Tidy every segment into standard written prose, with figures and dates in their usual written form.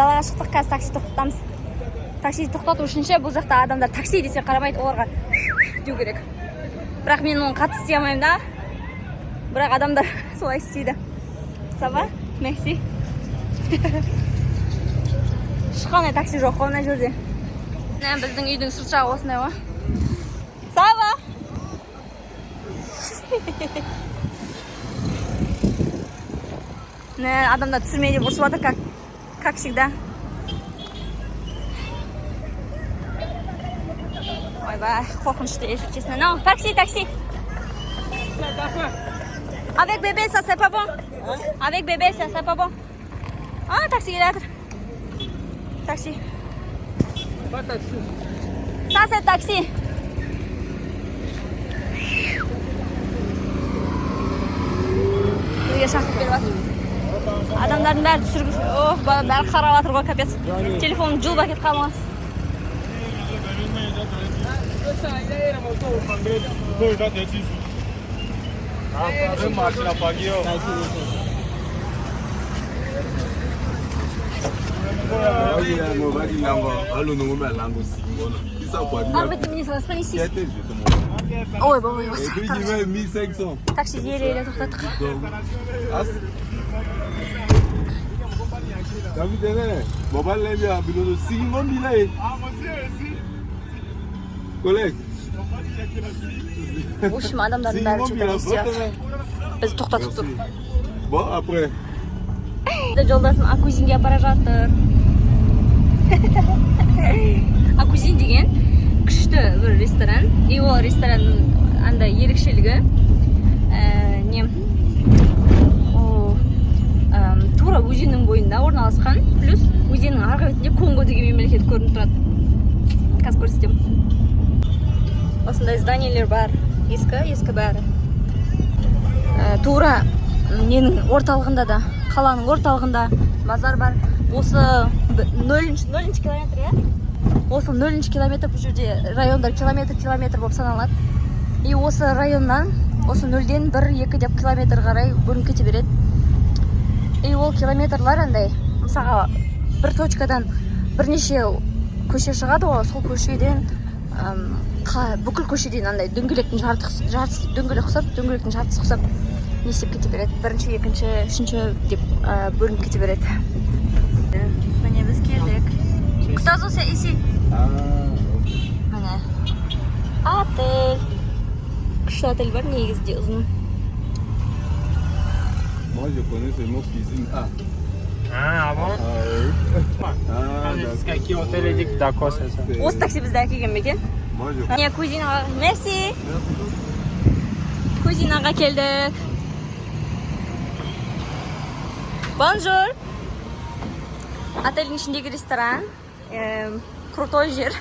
далаға шықтық, қазір такси тоқтатамыз. Такси тоқтату үшінші бұл жақта адамдар такси десе қарамайды, оларға деу керек. Бірақ мен оны қатты істей алмаймын да. Бірақ адамдар солай істейді. Саба? Merci. Шыққандай такси жоқ қой мына жерде. Біздің үйдің сырт жағы осындай ғой. Саба? Адамдар түсірмей деп ұрсып жатыр, как всегда. Ойбай, қорқынышты, если честно. Non, taxi. Avec bébé, ça c'est pas bon. Avec bébé, ça c'est pas bon. Ah, taxi келе жатыр. Taxi. Pas taxi. Ça c'est taxi. Үйге шақырып беріп жатыр. Адамдардың бәрі түсіргіш. Бәрі қарап жатыр ғой, капец. Телефоным жұлып әкетіп қалмаңыз. Ой, такси еле тоқтаттық. В общем, адамдардың бәрі что-то не істеп жатыр. Біз тоқтатып тұр. Жолдасым Акузинге бара жатыр. Акузин деген күшті бір ресторан. И ол ресторанның андай ерекшелігі тура өзеннің бойында орналасқан, плюс өзеннің арғы бетінде Конго деген мемлекет көрініп тұрады. Қазір көрсетемін. Осындай зданиелер бар, ескі бәрі. Тура ненің орталығында да, қаланың орталығында базар бар. Осы 0-ші километр, иә? Осы 0-ші километр бұл жерде райондар километр болып саналады. И осы районнан, осы 0-ден 1-2 деп километр қарай бөлініп кете береді. И ол километрлар андай, мысалға бір точкадан бірнеше көше шығады ғой, сол көшеден бүкіл көшеден андай дөңгелектің жартысы құсап не істеп кете береді. Бірінші, екінші, үшінші деп бөлініп кете береді. Міне біз келдік. Кто зося иси? Міне. Отель. Күшті отель бар, негізде ұзын. Moi je connais seulement cuisine A. Ah bon? Jusqu'à qui hôtel est dit que d'accord c'est ça. Осы такси бізді әкелген бекен. Не, кузинаға. Merci. Кузинаға келдік. Bonjour. Отельдің ішіндегі ресторан. Крутой жер.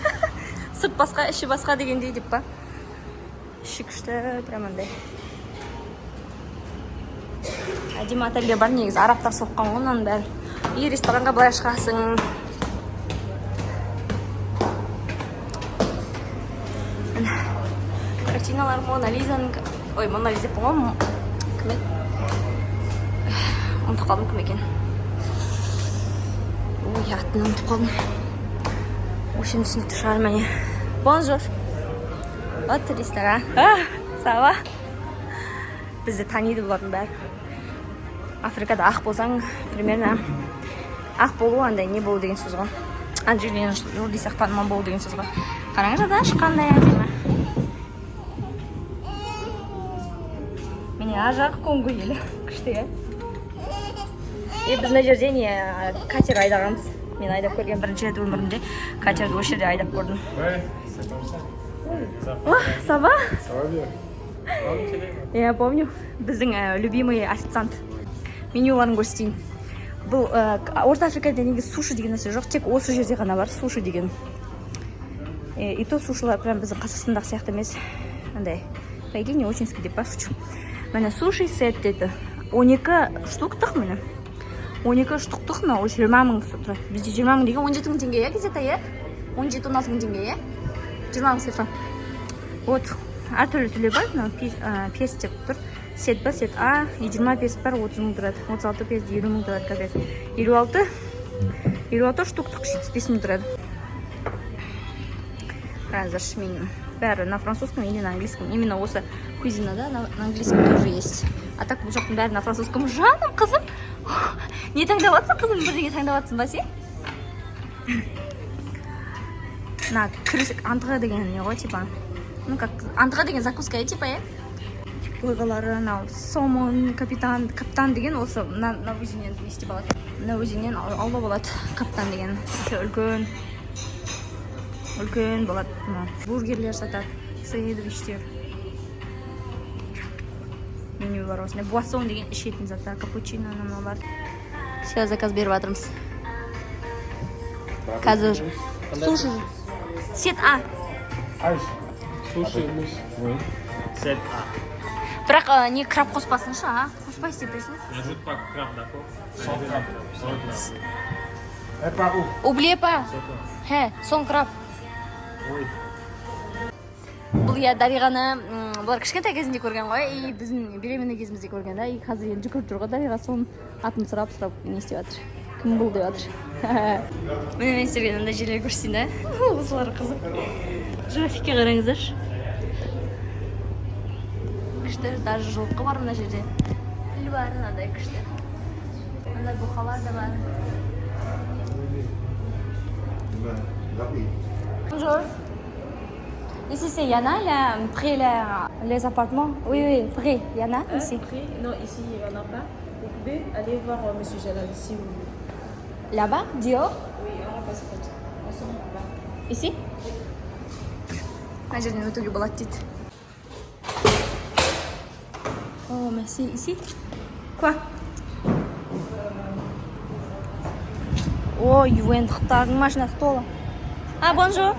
Сырт басқа, іші басқа дегендей деп па. Іші күшті, прямандай. Әдемі отельдер бар, негізі арабтар соққан ғынан бәрі. И ресторанға былай шығасың. Картиналар Мона Лизаның... Ой, Мона Лиза по-моему, кім еді? Ұмытып қалдым, кім екен? Ой, атын ұмытып қалдым. Ошын түсінікті шығар мәне. Bonjour. Вот ресторан. Сава. Бізді таниды бұлардың бәрі. Африкада ақ болсаң, примерно ақ болу андай не болу деген сөз ғой. Анджелина Джоли сияқты танымал болу деген сөз ғой. Қараңыз да шыққандай әдемі. Міне ажақ Конго елі. Күшті, е? Біз мына жерде не катер айдағанбыз. Мен айдап көрген бірінші рет өмірімде катерді осы жерде айдап көрдім. Ça va? Ça va bien. Я помню. Біздің любимый официант. Менюларын көрсетейін. Бұл Орта Африкада негізі суши деген нәрсе жоқ, тек осы жерде ғана бар суши деген. И то сушилар прям біздің Қазақстандағы сияқты емес. Андай, по идее, не очень деп пошучу. Міне суши сет деді. 12 штуктық міне. 12 штуктық, но 20 мың тұрады. Бізде 20 мың деген 17 мың теңге, е, где-то, е? 17-16 мың теңге, е? 20 мың цифра. Вот, әртүрлі бар, но пес деп тұр. Сет ба, сет А, 20 пес бар, 30 мың тұрады. 36 пес, 20 мың тұрады, капец. 56 елу штук 75 минут тұрады. Разыш меню. Бәрі на французском или на английском. Именно осы кузина, да, на английском тоже есть. А так бұл жақтың бәрі на французском. Жаным, қызым. Не таңдап атсың, қызым? Бірдеңе таңдап атсың ба сен? На крысик антыға деген не ғой, типа. Ну, как антыға деген закуска, типа, Ойғалары, анау, сомон, капитан деген осы на өзінен несте болады. На өзінен алла болады, каптан деген. Үлкен болады. Бургерлер сатады, сэндвичтер. Меню бар осындай. Буассон деген ішетін заттар, капучино, бар. Сейчас заказ беріп жатырмыз. Қазір суши. Сет А. Суши муш. Сет А. Бірақ не краб қоспасыншы, қоспайсы депесің? N'ajoute pas crab, d'accord? Sans crab. Et par où? Oublie pas. Сон краб. Oui. Бұл Дариғаны бұлар кішкентай кезінде көрген ғой, и біздің беременный кезімізде көрген, да, и қазір енді жүгіріп тұр ғой, Дариға соның атын сұрап не істеп жатыр. Кім бұл деп жатыр. Міне мен сіздерге мынандай жерлер көрсетейін, да? Осылар қызық. Жрафикке қараңыздаршы. Күшті, даже жылқы бар мына жерде. Гүл бар, мынандай күшті. Мынандай бұқалар да бар. Bonjour. Ici c'est Yana, là, près les appartements. Oui, près. Yana, ici. Près? Non, ici il n'y en a pas. Vous pouvez aller voir Monsieur Jalal ici. Là-bas, Dior. Oui, on va passer comme ça. Ensemble, là. Ici. Muna жерден өтуге болады дейді. Oh, merci. Ici. Quoi? Oh, ювенттықтардың машинасы толы. Ah, bonjour.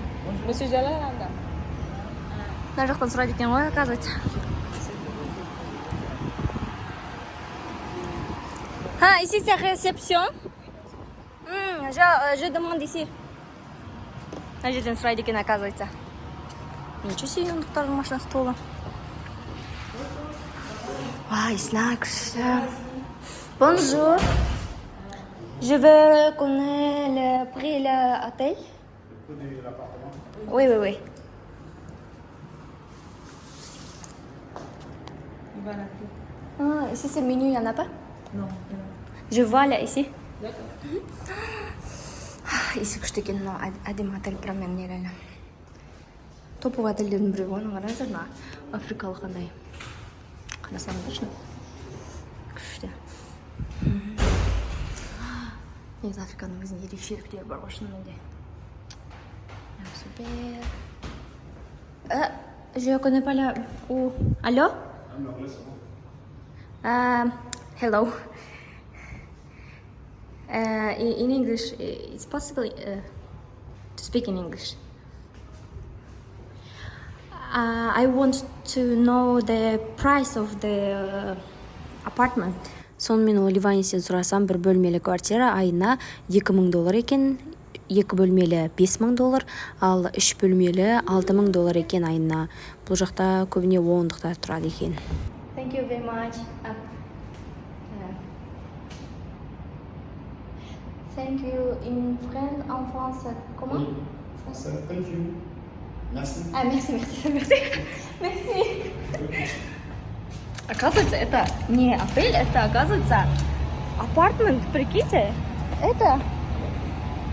Monsieur Jalal, là. Мына жақтан сұрайды екен ғой, оказывается. Ici c'est réception. Je demande ici. Мына жерден сұрайды екен, оказывается. Ничего себе, ювенттықтардың машинасы толы. Ай, знак. Bonjour. Je veux connaître le prix de l'hôtel. Le prix de l'appartement? Oui. Il va l'appeler. Ici c'est le menu, il n'y en a pas? Non. Je vois là, ici. D'accord. Ici күшті екен, әдемі отель, прям мен нереально. Топовый отельдердің бірі ғой, қараңыздар, африкалық қандай. Қарасаңыздаршы. Күшті. Негізі Африканың өзінің ерекшеліктері бар ғой, шынымен де. Супер. Je connais pas la... Allô? Hello. In English, it's possible to speak in English. I want to know the price of the apartment. Сонымен ол Ливанистен сұрасам, бір бөлмелі квартира айына $2000 екен, 2 бөлмелі $5000, ал 3 бөлмелі $6000 екен айына. Бұл жақта көбіне ондықтар тұрады екен. Thank you very much. Thank you in French, en français, comment? Oui, français, thank you. Merci. Merci. Оказывается, это не отель, это, оказывается, апартмент, прикиньте. Это...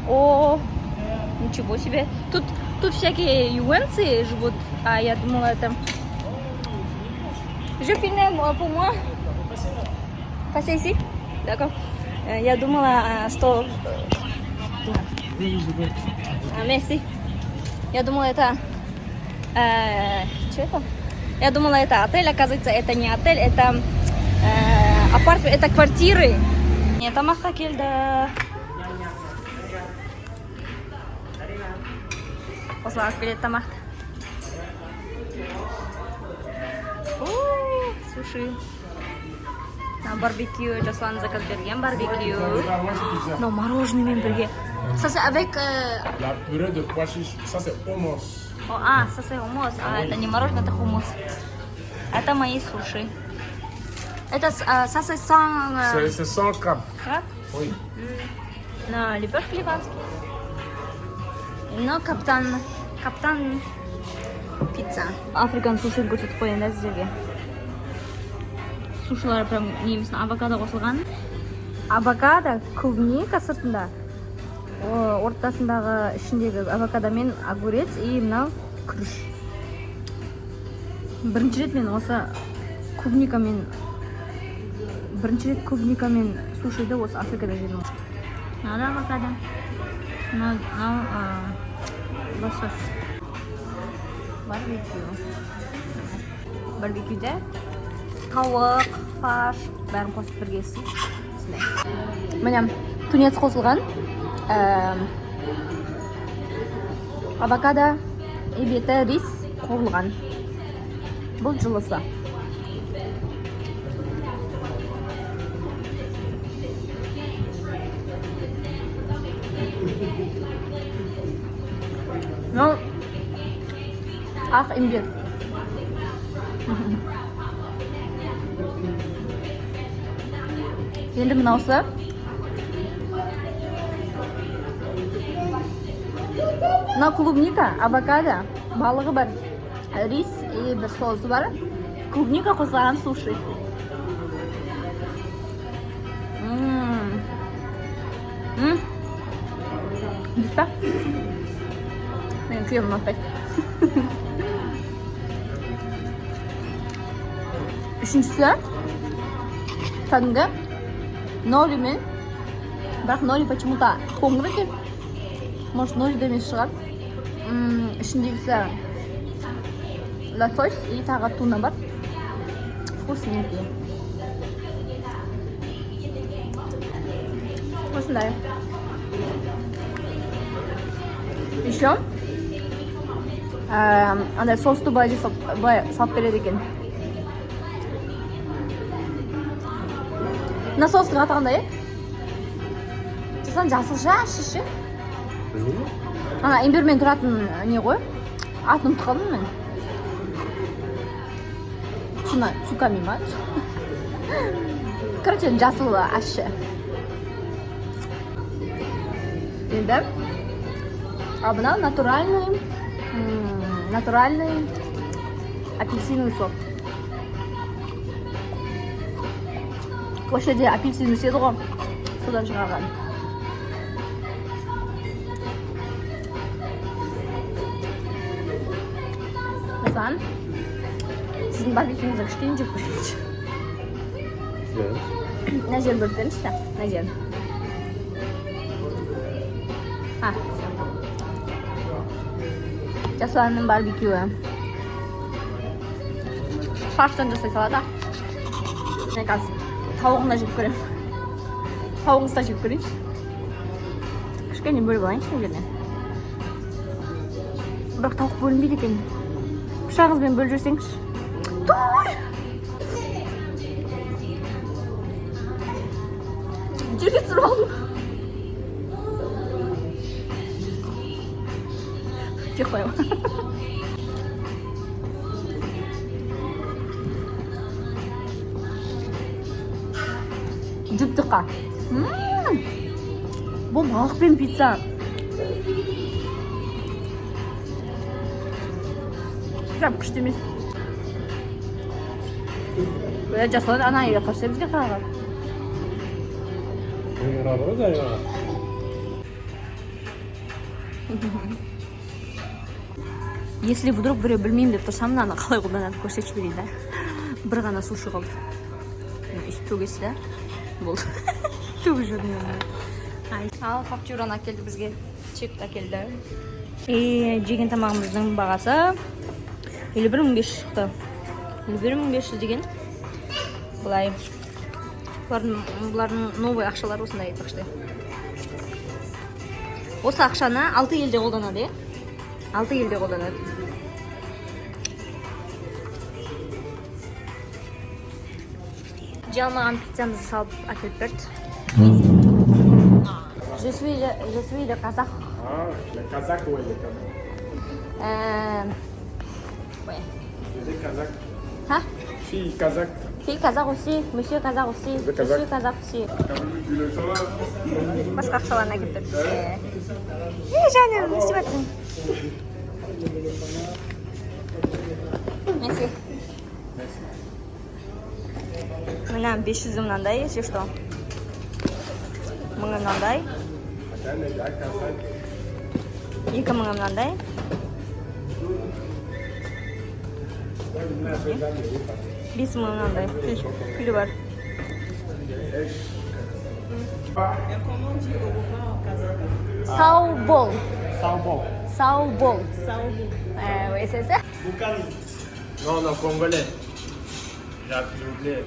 О, ничего себе. Тут всякие ювенцы живут, а я думала, это... Je filme pour moi. Passez ici. D'accord. Я думала, что... Merci. Я думала, это... Что это? Я думала, это отель. Оказывается, это не отель, это апартаменты, это квартиры. Нет, тамаққа келді. Осылар келеді тамақты. Суши. Барбекю, Жаслан заказ берген барбекю. Но мороженыймен бірге. Ça c'est avec... La purée de pois chiches, ça c'est hummus. Ça c'est hummus. Это не мороженое, это хумус. Это мои суши. Это ça c'est sans... C'est sans crabes. Краб? Oui. На лепешка ливанский. Но каптан пицца. Африкан суши көрсетіп қояйын да сіздерге. Сушилар прям немесін авокадо қосылған. Авокадо клубника сыртында. Ортасындағы ішіндегі авокадо мен огурец и мынау күріш. Бірінші рет клубникамен сушиді осы Африкада жедім. Мынау авокадо. Мынау лосось. Барбекюде тауық, фарш бәрін қосып бірге істейді. Міне тунец қосылған. Авокадо, беті, рис қосылған. Бұл жылысы. Ну, ақ имбир. Енді мынаусы. Мына клубника, авокадо, балығы бар, рис и бір соусы бар. Клубника қосылған суши. Дұрыс па? Мен күйем ұнатпайды. Үшіншісі кәдімгі нори мен, бірақ нори почему-то қоңыр екен. Может, нори демес шығар. Ішіндегісі лосось и тағы туна бар. Вкусненький. Осындай. Еще андай соусты былай салып береді екен. Мына соустың аты қандай? Жасан жасылша шеше. Ана имбирмен тұратын не ғой? Атын ұмытып қалдым мен. Цуками ма? Короче, жасыл ащы. Енді а мынау натуральный апельсиновый сок. Вообще де апельсин өседі ғой, содан шығарған. Mesela sizin barbecuenize kışlayın çok barbecu. Ne jel bölükten işte, ne jel. Ha, Жасуанның барбекюі. Фарштан жасай салады. Мен қазір тауығын да жеп көрем. Тауығын да жеп көрейінші. Кішкене бөліп алайыншы бұл жерден. Бірақ тауық бөлінбейді екен. Пышағыңызбен бөліп жүрсеңізші. Той! Жерге түсіріп алдым. Жеп қоямын. Жұп-жұқа. Бұл балықпен пицца. Прям күшті емес. Жасылан ана үйге қарсы бізге қараған. Если вдруг біреу білмеймін деп тұрсам, мынаны қалай қолданады көрсетіп берейін да. Бір ғана суши қалды. Төгесі да. Болды. Төгі жүрдім. Ал фактураны әкелді бізге. Чек әкелді. Жеген тамағымыздың бағасы 51.500 шықты. 51.500 деген. Бұлай. Бұлардың новый ақшалар осындай етпақшты. Осы ақшаны 6 елде қолданады, 6 елде қолданады. Жалмаған пиццамызды салып әкеліп берді. Je suis le Kazakh. Ah, le Kazakh ou le Kazakh? Ouais. Je suis Kazakh. Hein? Je suis Kazakh. Fille казақ aussi, monsieur казақ aussi, Monsieur казақ. monsieur казақ aussi. Ils sont là. Басқа ақшаларына кетті. Жаным, не істеп жатырсың? Merci. Мына 500 мынандай, если что. 1000 мынандай. 2000 мынандай. Бес мың мынандай. Күлі бар. Mais comment on dit au revoir en kazakh? Сау-бол. Salbon. Сау-бол. Saobo. Oui, c'est ça. Non, non, congolais. J'ai oublié.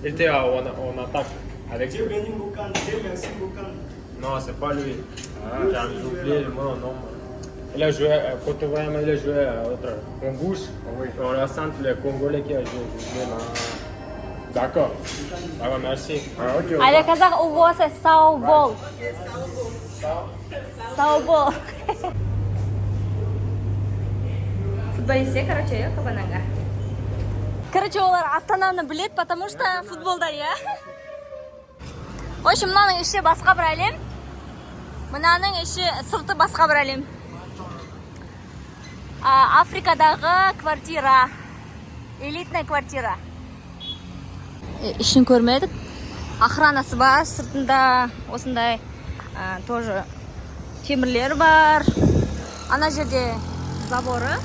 Il était en attaque avec. Non, c'est pas lui. J'ai oublié le nom, non. Il a joué à Côte d'Ivoire, mais il a joué à autre. En bouche. Oui. On le centre, le Congolais qui a joué. J'ai oublié, non. D'accord. Ah ouais, merci. Ah, ok. Але казах увоз сау-бол. Сау-бол. Футболисте, короче, кабанага. Короче, олар Астананы білет, потому что футболда, я. В общем, мынаның іші басқа бір әлем. Мынаның іші сырты басқа бір әлем. Африкадағы квартира. Элитная квартира. Ішін көрмедік. Охранасы бар, сыртында осындай тоже темірлер бар. Ана жерде заборы.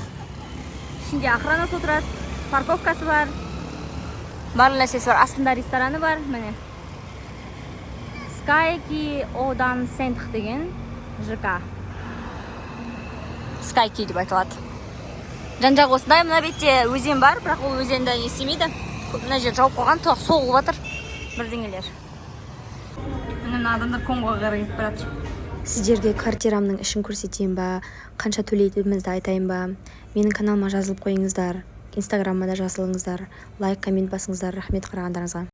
Ішінде охранасы отырады. Парковкасы бар. Барлық нәрсесі бар. Астында рестораны бар. Міне. Скайки Одан Сентх деген ЖК. Скайки деп айтылады. Жан-жағы осындай. Мына бетте өзен бар, бірақ ол өзенді не істемейді. Мына жер жауып қойған, соғылып жатыр бірдеңелер. Мына адамдар Конғоға қарай кетіп бара жатыр. Сіздерге квартирамның ішін көрсетейін ба, қанша төлейтінімізді айтайын ба? Менің каналыма жазылып қойыңыздар, инстаграмыма да жазылыңыздар, лайк, коммент басыңыздар. Рахмет қарағандарыңызға.